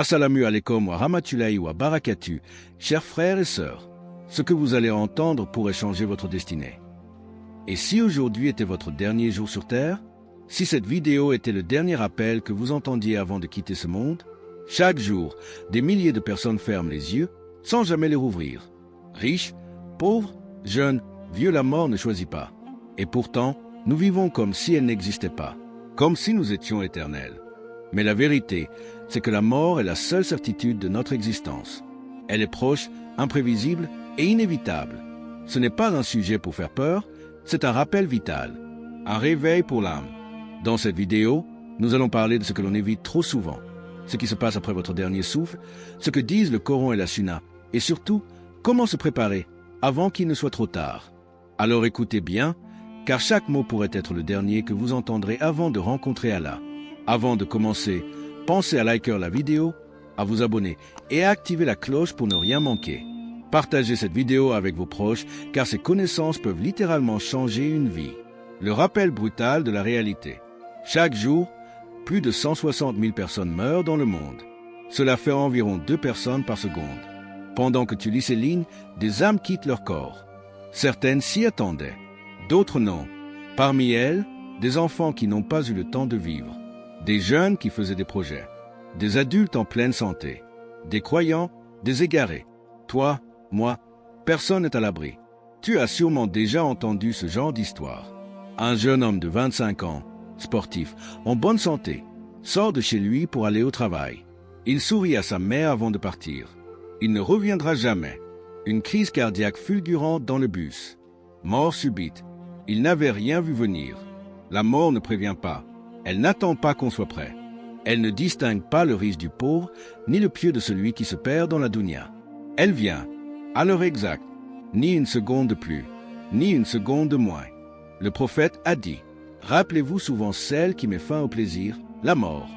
Assalamu alaikum wa rahmatullahi wa barakatuh, chers frères et sœurs. Ce que vous allez entendre pourrait changer votre destinée. Et si aujourd'hui était votre dernier jour sur Terre, si cette vidéo était le dernier appel que vous entendiez avant de quitter ce monde, chaque jour, des milliers de personnes ferment les yeux sans jamais les rouvrir. Riches, pauvres, jeunes, vieux, la mort ne choisit pas. Et pourtant, nous vivons comme si elle n'existait pas, comme si nous étions éternels. Mais la vérité, c'est que la mort est la seule certitude de notre existence. Elle est proche, imprévisible et inévitable. Ce n'est pas un sujet pour faire peur, c'est un rappel vital, un réveil pour l'âme. Dans cette vidéo, nous allons parler de ce que l'on évite trop souvent, ce qui se passe après votre dernier souffle, ce que disent le Coran et la Sunna, et surtout, comment se préparer avant qu'il ne soit trop tard. Alors écoutez bien, car chaque mot pourrait être le dernier que vous entendrez avant de rencontrer Allah. Avant de commencer, pensez à liker la vidéo, à vous abonner et à activer la cloche pour ne rien manquer. Partagez cette vidéo avec vos proches car ces connaissances peuvent littéralement changer une vie. Le rappel brutal de la réalité. Chaque jour, plus de 160 000 personnes meurent dans le monde. Cela fait environ 2 personnes par seconde. Pendant que tu lis ces lignes, des âmes quittent leur corps. Certaines s'y attendaient, d'autres non. Parmi elles, des enfants qui n'ont pas eu le temps de vivre. Des jeunes qui faisaient des projets, des adultes en pleine santé, des croyants, des égarés. Toi, moi, personne n'est à l'abri. Tu as sûrement déjà entendu ce genre d'histoire. Un jeune homme de 25 ans, sportif, en bonne santé, sort de chez lui pour aller au travail. Il sourit à sa mère avant de partir. Il ne reviendra jamais. Une crise cardiaque fulgurante dans le bus. Mort subite. Il n'avait rien vu venir. La mort ne prévient pas. Elle n'attend pas qu'on soit prêt. Elle ne distingue pas le riche du pauvre, ni le pieux de celui qui se perd dans la dunya. Elle vient, à l'heure exacte, ni une seconde de plus, ni une seconde de moins. Le prophète a dit, « Rappelez-vous souvent celle qui met fin au plaisir, la mort. »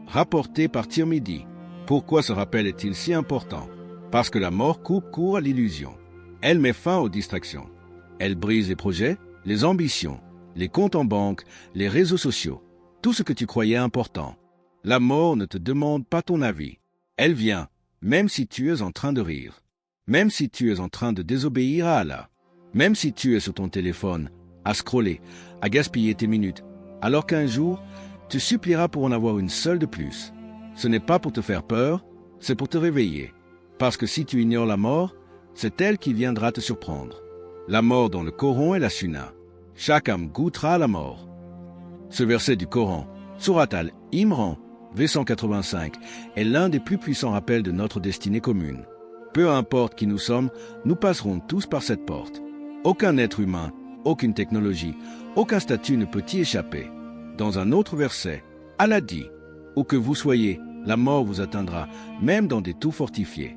Rapporté par Tirmidhi. Pourquoi ce rappel est-il si important? Parce que la mort coupe court à l'illusion. Elle met fin aux distractions. Elle brise les projets, les ambitions, les comptes en banque, les réseaux sociaux, tout ce que tu croyais important. La mort ne te demande pas ton avis. Elle vient, même si tu es en train de rire, même si tu es en train de désobéir à Allah, même si tu es sur ton téléphone, à scroller, à gaspiller tes minutes, alors qu'un jour, tu supplieras pour en avoir une seule de plus. Ce n'est pas pour te faire peur, c'est pour te réveiller. Parce que si tu ignores la mort, c'est elle qui viendra te surprendre. La mort dans le Coran et la Sunna. Chaque âme goûtera la mort. Ce verset du Coran, Surat al-Imran, V185, est l'un des plus puissants rappels de notre destinée commune. Peu importe qui nous sommes, nous passerons tous par cette porte. Aucun être humain, aucune technologie, aucun statut ne peut y échapper. Dans un autre verset, Allah dit, « Où que vous soyez, la mort vous atteindra, même dans des tours fortifiés. »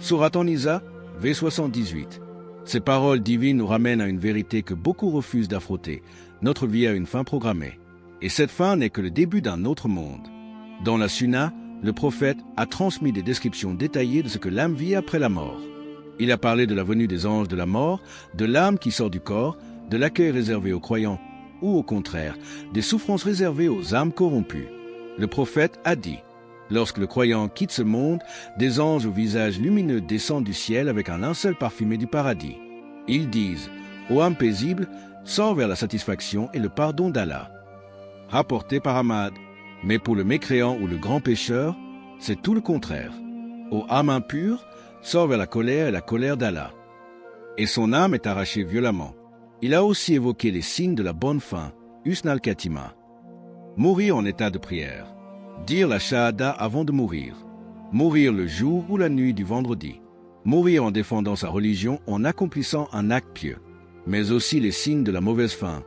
Surat An-Nisa, V78. Ces paroles divines nous ramènent à une vérité que beaucoup refusent d'affronter. Notre vie a une fin programmée. Et cette fin n'est que le début d'un autre monde. Dans la Sunna, le prophète a transmis des descriptions détaillées de ce que l'âme vit après la mort. Il a parlé de la venue des anges de la mort, de l'âme qui sort du corps, de l'accueil réservé aux croyants, ou au contraire, des souffrances réservées aux âmes corrompues. Le prophète a dit, lorsque le croyant quitte ce monde, des anges au visage lumineux descendent du ciel avec un linceul parfumé du paradis. Ils disent, ô âme paisible, sors vers la satisfaction et le pardon d'Allah. Rapporté par Ahmad. Mais pour le mécréant ou le grand pécheur, c'est tout le contraire. Ô âme impure, sors vers la colère et la colère d'Allah. Et son âme est arrachée violemment. Il a aussi évoqué les signes de la bonne fin, Husn al-Khatima. Mourir en état de prière. Dire la shahada avant de mourir. Mourir le jour ou la nuit du vendredi. Mourir en défendant sa religion en accomplissant un acte pieux. Mais aussi les signes de la mauvaise fin,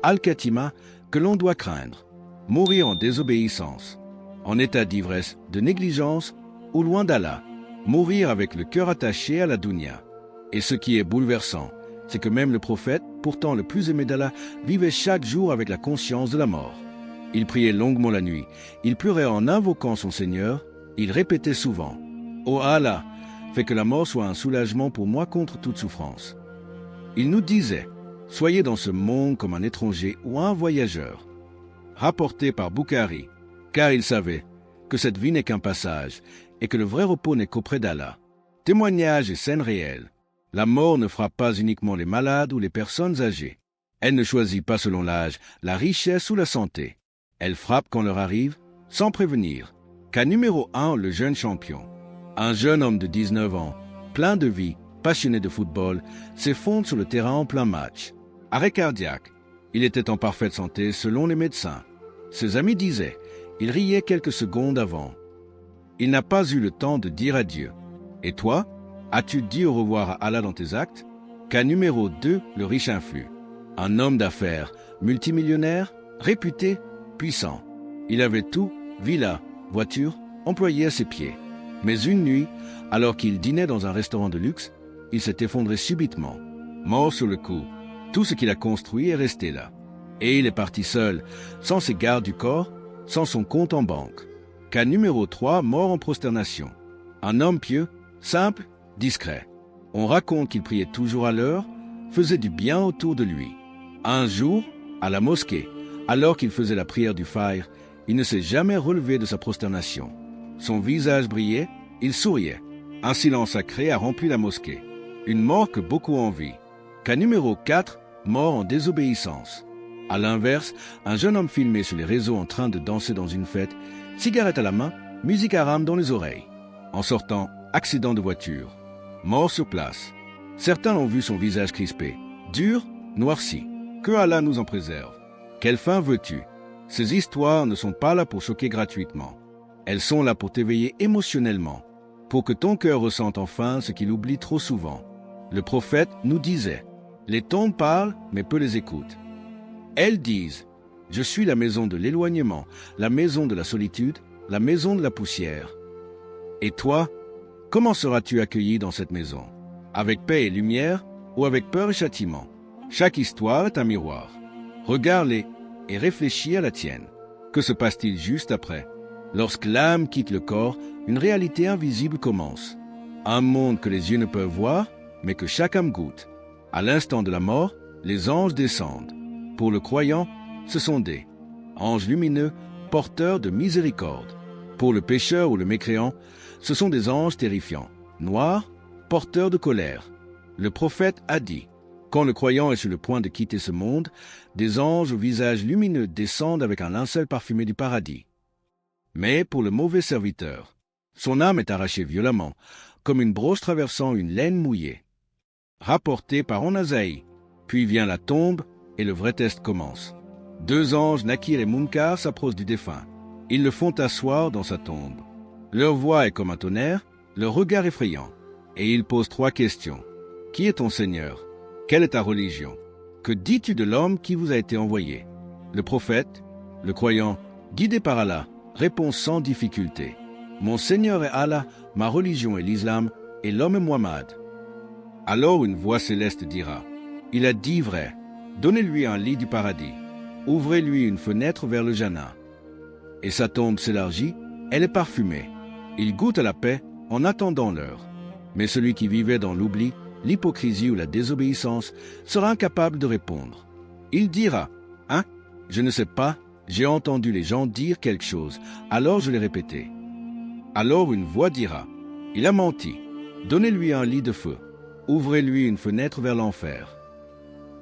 al-Khatima, que l'on doit craindre. Mourir en désobéissance, en état d'ivresse, de négligence ou loin d'Allah. Mourir avec le cœur attaché à la dunya. Et ce qui est bouleversant, c'est que même le prophète, pourtant le plus aimé d'Allah, vivait chaque jour avec la conscience de la mort. Il priait longuement la nuit, il pleurait en invoquant son Seigneur, il répétait souvent « Ô Allah, fais que la mort soit un soulagement pour moi contre toute souffrance. » Il nous disait « Soyez dans ce monde comme un étranger ou un voyageur. » Rapporté par Bukhari, car il savait que cette vie n'est qu'un passage et que le vrai repos n'est qu'auprès d'Allah. Témoignages et scènes réelles. La mort ne frappe pas uniquement les malades ou les personnes âgées. Elle ne choisit pas selon l'âge, la richesse ou la santé. Elle frappe quand l'heure arrive, sans prévenir. Cas numéro 1, le jeune champion. Un jeune homme de 19 ans, plein de vie, passionné de football, s'effondre sur le terrain en plein match. Arrêt cardiaque. Il était en parfaite santé selon les médecins. Ses amis disaient, il riait quelques secondes avant. Il n'a pas eu le temps de dire adieu. Et toi, as-tu dit au revoir à Allah dans tes actes? Cas numéro 2, le riche influx. Un homme d'affaires, multimillionnaire, réputé, puissant. Il avait tout, villa, voiture, employé à ses pieds. Mais une nuit, alors qu'il dînait dans un restaurant de luxe, il s'est effondré subitement. Mort sur le coup, tout ce qu'il a construit est resté là. Et il est parti seul, sans ses gardes du corps, sans son compte en banque. Cas numéro 3, mort en prosternation. Un homme pieux, simple, discret. On raconte qu'il priait toujours à l'heure, faisait du bien autour de lui. Un jour, à la mosquée, alors qu'il faisait la prière du Fajr, il ne s'est jamais relevé de sa prosternation. Son visage brillait, il souriait. Un silence sacré a rempli la mosquée. Une mort que beaucoup envient. Cas numéro 4, mort en désobéissance. À l'inverse, un jeune homme filmé sur les réseaux en train de danser dans une fête, cigarette à la main, musique haram dans les oreilles. En sortant, accident de voiture. Mort sur place. Certains l'ont vu son visage crispé, dur, noirci. Que Allah nous en préserve. Quelle fin veux-tu? Ces histoires ne sont pas là pour choquer gratuitement. Elles sont là pour t'éveiller émotionnellement, pour que ton cœur ressente enfin ce qu'il oublie trop souvent. Le prophète nous disait, les tombes parlent, mais peu les écoutent. Elles disent, je suis la maison de l'éloignement, la maison de la solitude, la maison de la poussière. Et toi, comment seras-tu accueilli dans cette maison? Avec paix et lumière ou avec peur et châtiment? Chaque histoire est un miroir. Regarde-les et réfléchis à la tienne. Que se passe-t-il juste après? Lorsque l'âme quitte le corps, une réalité invisible commence. Un monde que les yeux ne peuvent voir, mais que chaque âme goûte. À l'instant de la mort, les anges descendent. Pour le croyant, ce sont des anges lumineux, porteurs de miséricorde. Pour le pécheur ou le mécréant, ce sont des anges terrifiants, noirs, porteurs de colère. Le prophète a dit, quand le croyant est sur le point de quitter ce monde, des anges au visage lumineux descendent avec un linceul parfumé du paradis. Mais pour le mauvais serviteur, son âme est arrachée violemment, comme une broche traversant une laine mouillée. Rapporté par Onazaï, puis vient la tombe et le vrai test commence. Deux anges, Nakir et Munkar, s'approchent du défunt. Ils le font asseoir dans sa tombe. Leur voix est comme un tonnerre, leur regard effrayant. Et ils posent 3 questions. Qui est ton Seigneur? Quelle est ta religion? Que dis-tu de l'homme qui vous a été envoyé? Le prophète, le croyant, guidé par Allah, répond sans difficulté. Mon Seigneur est Allah, ma religion est l'islam, et l'homme est Muhammad. Alors une voix céleste dira, il a dit vrai, donnez-lui un lit du paradis, ouvrez-lui une fenêtre vers le Jannah. Et sa tombe s'élargit, elle est parfumée. Il goûte à la paix en attendant l'heure. Mais celui qui vivait dans l'oubli, l'hypocrisie ou la désobéissance sera incapable de répondre. Il dira, « Hein, je ne sais pas, j'ai entendu les gens dire quelque chose, alors je l'ai répété. » Alors une voix dira, « Il a menti, donnez-lui un lit de feu, ouvrez-lui une fenêtre vers l'enfer. »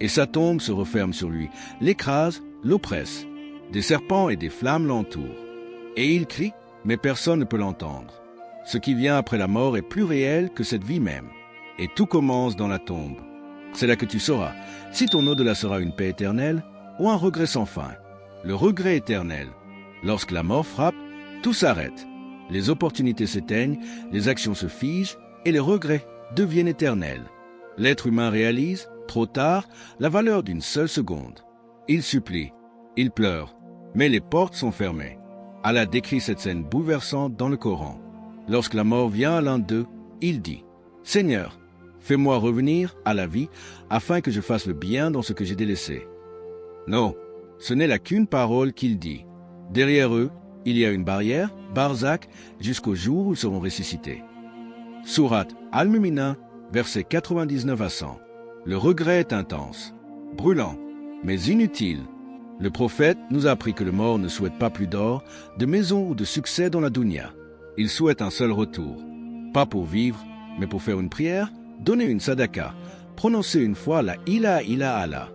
Et sa tombe se referme sur lui, l'écrase, l'oppresse. Des serpents et des flammes l'entourent. Et il crie, mais personne ne peut l'entendre. Ce qui vient après la mort est plus réel que cette vie même. Et tout commence dans la tombe. C'est là que tu sauras si ton au-delà sera une paix éternelle ou un regret sans fin. Le regret éternel. Lorsque la mort frappe, tout s'arrête. Les opportunités s'éteignent, les actions se figent et les regrets deviennent éternels. L'être humain réalise, trop tard, la valeur d'une seule seconde. Il supplie, il pleure, mais les portes sont fermées. Allah décrit cette scène bouleversante dans le Coran. Lorsque la mort vient à l'un d'eux, il dit, « Seigneur, fais-moi revenir à la vie afin que je fasse le bien dans ce que j'ai délaissé. » Non, ce n'est là qu'une parole qu'il dit. Derrière eux, il y a une barrière, barzakh, jusqu'au jour où ils seront ressuscités. Sourate Al-Mumina, versets 99 à 100. Le regret est intense, brûlant, mais inutile. Le prophète nous a appris que le mort ne souhaite pas plus d'or, de maison ou de succès dans la dunya. Il souhaite un seul retour. Pas pour vivre, mais pour faire une prière, donner une sadaka, prononcer une fois la ilaha illa Allah.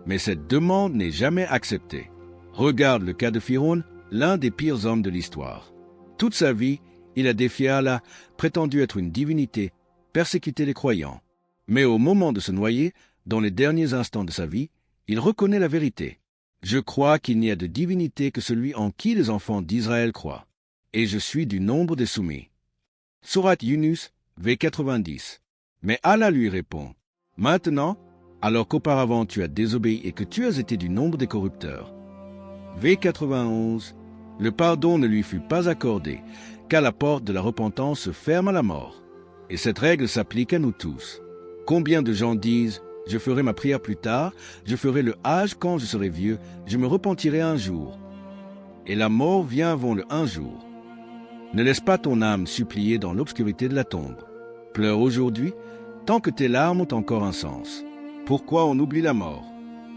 Mais cette demande n'est jamais acceptée. Regarde le cas de Firoun, l'un des pires hommes de l'histoire. Toute sa vie, il a défié Allah, prétendu être une divinité, persécuté les croyants. Mais au moment de se noyer, dans les derniers instants de sa vie, il reconnaît la vérité. Je crois qu'il n'y a de divinité que celui en qui les enfants d'Israël croient. Et je suis du nombre des soumis. Sourate Yunus, V90. Mais Allah lui répond, « Maintenant, alors qu'auparavant tu as désobéi et que tu as été du nombre des corrupteurs. » V91. Le pardon ne lui fut pas accordé, car la porte de la repentance se ferme à la mort. Et cette règle s'applique à nous tous. Combien de gens disent « Je ferai ma prière plus tard, je ferai le Hajj quand je serai vieux, je me repentirai un jour. » Et la mort vient avant le un jour. Ne laisse pas ton âme supplier dans l'obscurité de la tombe. Pleure aujourd'hui, tant que tes larmes ont encore un sens. Pourquoi on oublie la mort?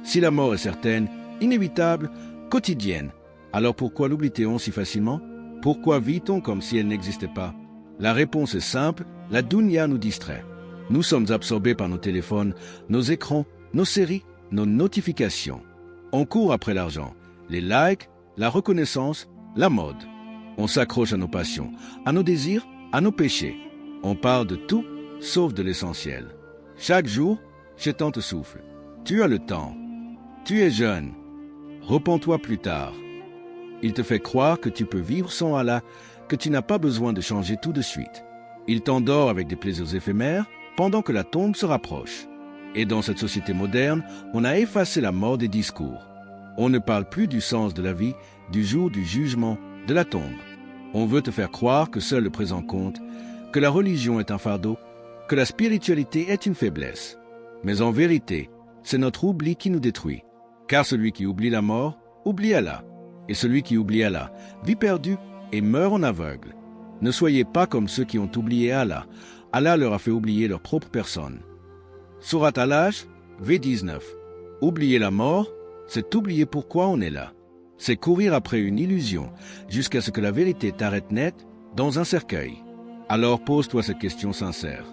Si la mort est certaine, inévitable, quotidienne, alors pourquoi l'oublie-t-on si facilement? Pourquoi vit-on comme si elle n'existait pas? La réponse est simple, la dunya nous distrait. Nous sommes absorbés par nos téléphones, nos écrans, nos séries, nos notifications. On court après l'argent, les likes, la reconnaissance, la mode. On s'accroche à nos passions, à nos désirs, à nos péchés. On parle de tout, sauf de l'essentiel. Chaque jour, Shaitan te souffle. Tu as le temps. Tu es jeune. Repens-toi plus tard. Il te fait croire que tu peux vivre sans Allah, que tu n'as pas besoin de changer tout de suite. Il t'endort avec des plaisirs éphémères pendant que la tombe se rapproche. Et dans cette société moderne, on a effacé la mort des discours. On ne parle plus du sens de la vie, du jour du jugement, de la tombe. On veut te faire croire que seul le présent compte, que la religion est un fardeau, que la spiritualité est une faiblesse. Mais en vérité, c'est notre oubli qui nous détruit. Car celui qui oublie la mort, oublie Allah. Et celui qui oublie Allah, vit perdu et meurt en aveugle. Ne soyez pas comme ceux qui ont oublié Allah. Allah leur a fait oublier leur propre personne. Sourate Al-Hajj, V19. Oublier la mort, c'est oublier pourquoi on est là. C'est courir après une illusion, jusqu'à ce que la vérité t'arrête net dans un cercueil. Alors pose-toi cette question sincère.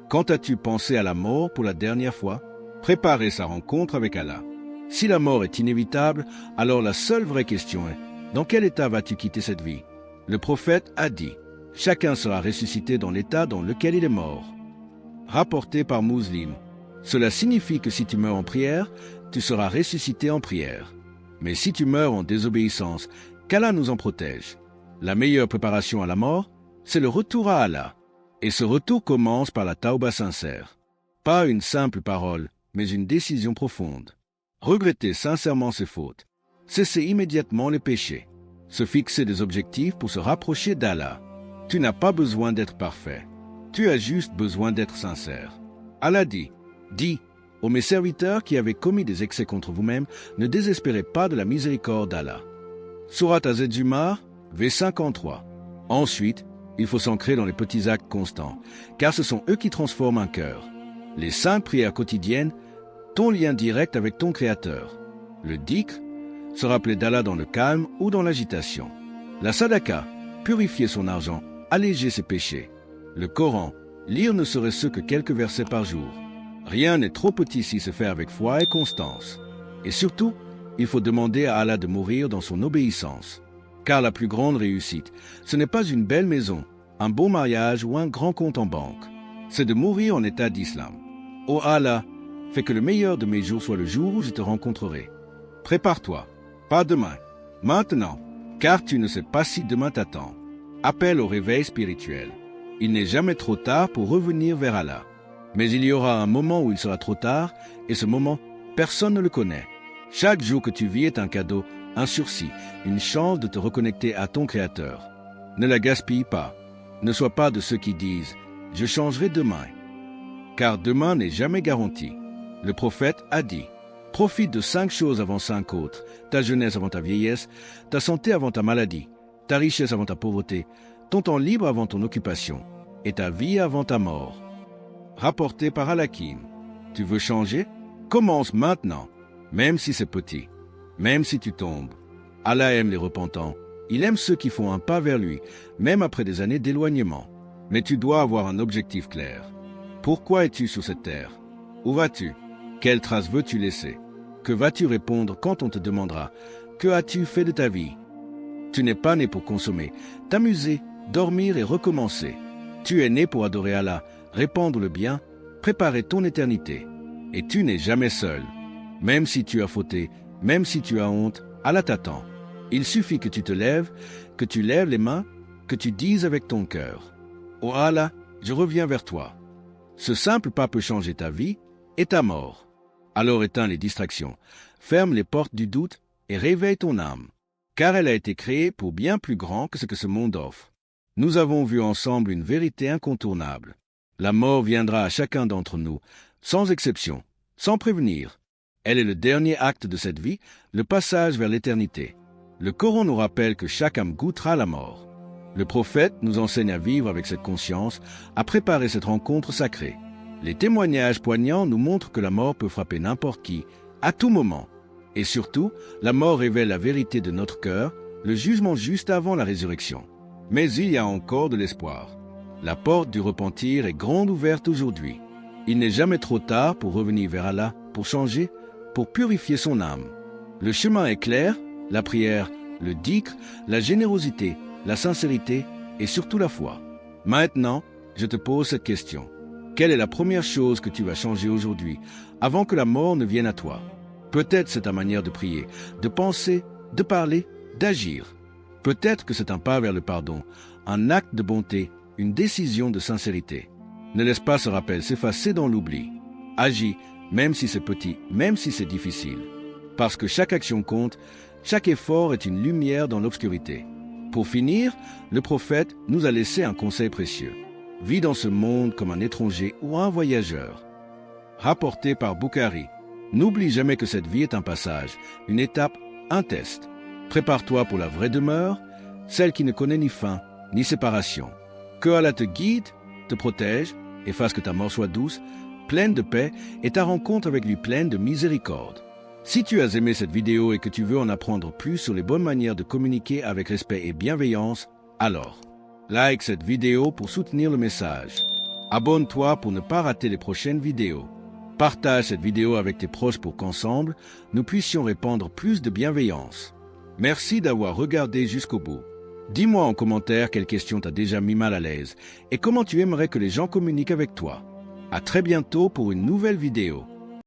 Quand as-tu pensé à la mort pour la dernière fois? Préparer sa rencontre avec Allah. Si la mort est inévitable, alors la seule vraie question est, dans quel état vas-tu quitter cette vie? Le prophète a dit, chacun sera ressuscité dans l'état dans lequel il est mort. Rapporté par Muslim. Cela signifie que si tu meurs en prière, tu seras ressuscité en prière. Mais si tu meurs en désobéissance, qu'Allah nous en protège. La meilleure préparation à la mort, c'est le retour à Allah. Et ce retour commence par la tauba sincère. Pas une simple parole, mais une décision profonde. Regretter sincèrement ses fautes. Cesser immédiatement les péchés. Se fixer des objectifs pour se rapprocher d'Allah. Tu n'as pas besoin d'être parfait. Tu as juste besoin d'être sincère. Allah dit, « Dis, ô mes serviteurs qui avez commis des excès contre vous-mêmes, ne désespérez pas de la miséricorde d'Allah. » Sourate Az-Zumar, V53. Ensuite, il faut s'ancrer dans les petits actes constants, car ce sont eux qui transforment un cœur. Les 5 prières quotidiennes, ton lien direct avec ton Créateur. Le dhikr, se rappeler d'Allah dans le calme ou dans l'agitation. La sadaka, purifier son argent, alléger ses péchés. Le Coran, lire ne serait-ce que quelques versets par jour. Rien n'est trop petit si se fait avec foi et constance. Et surtout, il faut demander à Allah de mourir dans son obéissance. Car la plus grande réussite, ce n'est pas une belle maison, un beau mariage ou un grand compte en banque. C'est de mourir en état d'islam. Ô Allah, fais que le meilleur de mes jours soit le jour où je te rencontrerai. Prépare-toi, pas demain, maintenant, car tu ne sais pas si demain t'attend. Appel au réveil spirituel. Il n'est jamais trop tard pour revenir vers Allah. Mais il y aura un moment où il sera trop tard, et ce moment, personne ne le connaît. Chaque jour que tu vis est un cadeau, un sursis, une chance de te reconnecter à ton Créateur. Ne la gaspille pas. Ne sois pas de ceux qui disent « Je changerai demain ». Car demain n'est jamais garanti. Le prophète a dit « Profite de 5 choses avant 5 autres, ta jeunesse avant ta vieillesse, ta santé avant ta maladie, ta richesse avant ta pauvreté, ton temps libre avant ton occupation, et ta vie avant ta mort. » Rapporté par Al-Hakim. Tu veux changer? Commence maintenant, même si c'est petit. même si tu tombes. Allah aime les repentants. Il aime ceux qui font un pas vers lui, même après des années d'éloignement. Mais tu dois avoir un objectif clair. Pourquoi es-tu sur cette terre? Où vas-tu? Quelle trace veux-tu laisser? Que vas-tu répondre quand on te demandera? Que as-tu fait de ta vie? Tu n'es pas né pour consommer, t'amuser, dormir et recommencer. Tu es né pour adorer Allah, répandre le bien, préparer ton éternité. Et tu n'es jamais seul. Même si tu as fauté, même si tu as honte, Allah t'attend. Il suffit que tu te lèves, que tu lèves les mains, que tu dises avec ton cœur: Oh Allah, je reviens vers toi. Ce simple pas peut changer ta vie et ta mort. Alors éteins les distractions, ferme les portes du doute et réveille ton âme, car elle a été créée pour bien plus grand que ce que ce monde offre. Nous avons vu ensemble une vérité incontournable. La mort viendra à chacun d'entre nous, sans exception, sans prévenir. Elle est le dernier acte de cette vie, le passage vers l'éternité. Le Coran nous rappelle que chaque âme goûtera la mort. Le prophète nous enseigne à vivre avec cette conscience, à préparer cette rencontre sacrée. Les témoignages poignants nous montrent que la mort peut frapper n'importe qui, à tout moment. Et surtout, la mort révèle la vérité de notre cœur, le jugement juste avant la résurrection. Mais il y a encore de l'espoir. La porte du repentir est grande ouverte aujourd'hui. Il n'est jamais trop tard pour revenir vers Allah, pour changer, pour purifier son âme. Le chemin est clair, la prière, le dhikr, la générosité, la sincérité et surtout la foi. Maintenant, je te pose cette question. Quelle est la première chose que tu vas changer aujourd'hui, avant que la mort ne vienne à toi? Peut-être c'est ta manière de prier, de penser, de parler, d'agir. Peut-être que c'est un pas vers le pardon, un acte de bonté, une décision de sincérité. Ne laisse pas ce rappel s'effacer dans l'oubli. Agis, même si c'est petit, même si c'est difficile. Parce que chaque action compte, chaque effort est une lumière dans l'obscurité. Pour finir, le prophète nous a laissé un conseil précieux. Vis dans ce monde comme un étranger ou un voyageur. Rapporté par Bukhari. N'oublie jamais que cette vie est un passage, une étape, un test. Prépare-toi pour la vraie demeure, celle qui ne connaît ni fin, ni séparation. Que Allah te guide, te protège, et fasse que ta mort soit douce, pleine de paix, et ta rencontre avec lui pleine de miséricorde. Si tu as aimé cette vidéo et que tu veux en apprendre plus sur les bonnes manières de communiquer avec respect et bienveillance, alors, like cette vidéo pour soutenir le message. Abonne-toi pour ne pas rater les prochaines vidéos. Partage cette vidéo avec tes proches pour qu'ensemble, nous puissions répandre plus de bienveillance. Merci d'avoir regardé jusqu'au bout. Dis-moi en commentaire quelle question t'a déjà mis mal à l'aise et comment tu aimerais que les gens communiquent avec toi. À très bientôt pour une nouvelle vidéo.